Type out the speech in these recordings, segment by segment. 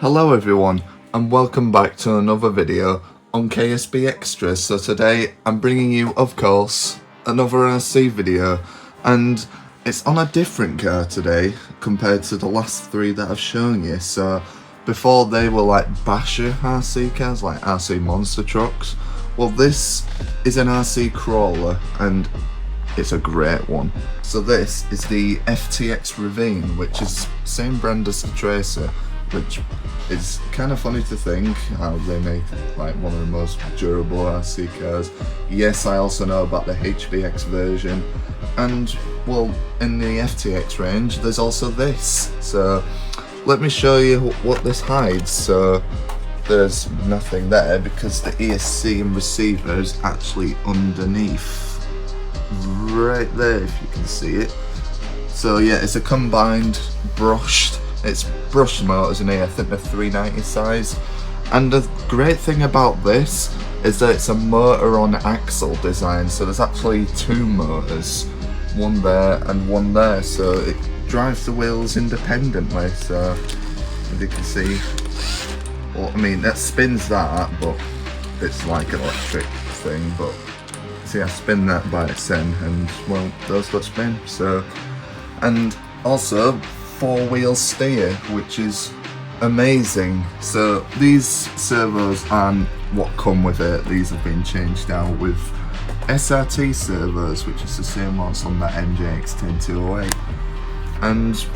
Hello everyone, and welcome back to another video on K.S.B Extras. So today I'm bringing you, of course, another RC video, and it's on a different car today compared to the last three that I've shown you. So before they were like basher RC cars, like RC monster trucks, well this is an RC crawler and it's a great one. So this is the FTX Ravine, which is same brand as the Tracer, which is kind of funny to think how they make like one of the most durable RC cars. Yes, I also know about the HBX version, and well, in the FTX range there's also this. So let me show you what this hides. So there's nothing there because the ESC and receiver is actually underneath, right there if you can see it. So yeah, it's a combined brushed. It's brushed motors in here, I think they're 390 size. And the great thing about this is that it's a motor on axle design, so there's actually two motors, one there and one there, so it drives the wheels independently. So as you can see, well, I mean that spins that, but it's like an electric thing, but see I spin that by itself and well those got spin. So, and also four-wheel steer, which is amazing. So these servos aren't what come with it, these have been changed out with SRT servos, which is the same ones on that MJX10208, and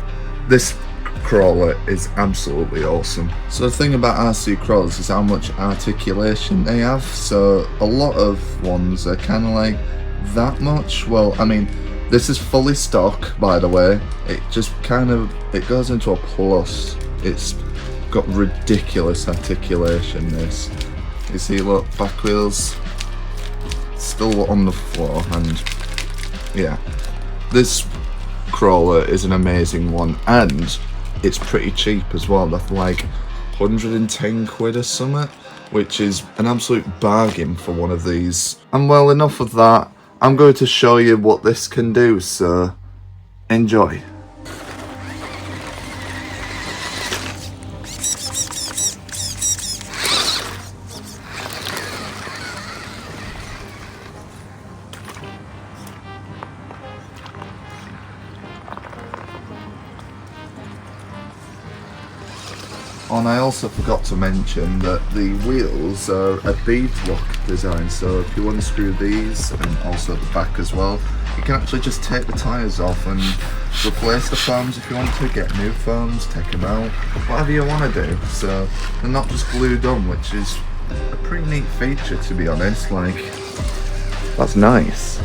this crawler is absolutely awesome. So the thing about RC crawlers is how much articulation they have. So a lot of ones are kind of like that much. Well, I mean, this is fully stock, by the way. It just kind of, it goes into a plus. It's got ridiculous articulation, this. You see, look, back wheels still on the floor, and yeah. This crawler is an amazing one, and it's pretty cheap as well. That's like 110 quid or something, which is an absolute bargain for one of these. And well, enough of that. I'm going to show you what this can do, so enjoy. And I also forgot to mention that the wheels are a beadlock design, so if you want to screw these and also the back as well, you can actually just take the tyres off and replace the foams if you want to, get new foams, take them out, whatever you want to do. So they're not just glued on, which is a pretty neat feature, to be honest. Like, that's nice.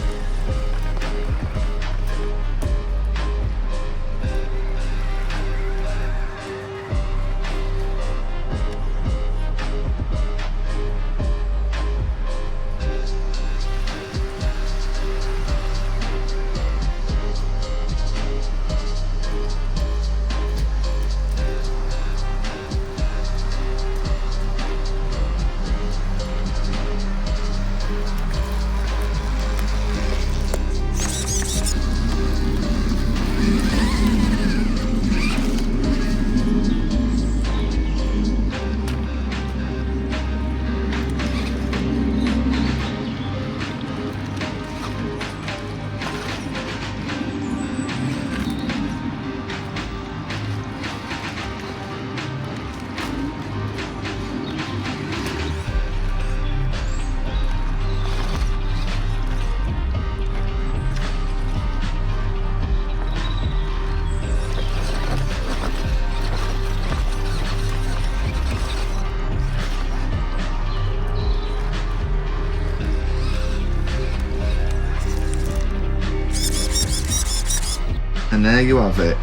And there you have it,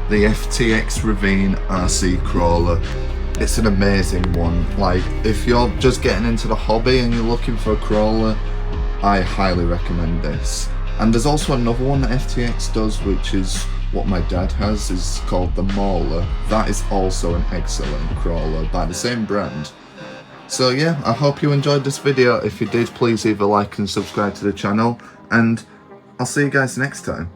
the FTX Ravine RC crawler. It's an amazing one. Like, if you're just getting into the hobby and you're looking for a crawler, I highly recommend this. And there's also another one that FTX does, which is what my dad has, is called the Mauler. That is also an excellent crawler by the same brand. So yeah, I hope you enjoyed this video. If you did, please leave a like and subscribe to the channel, and I'll see you guys next time.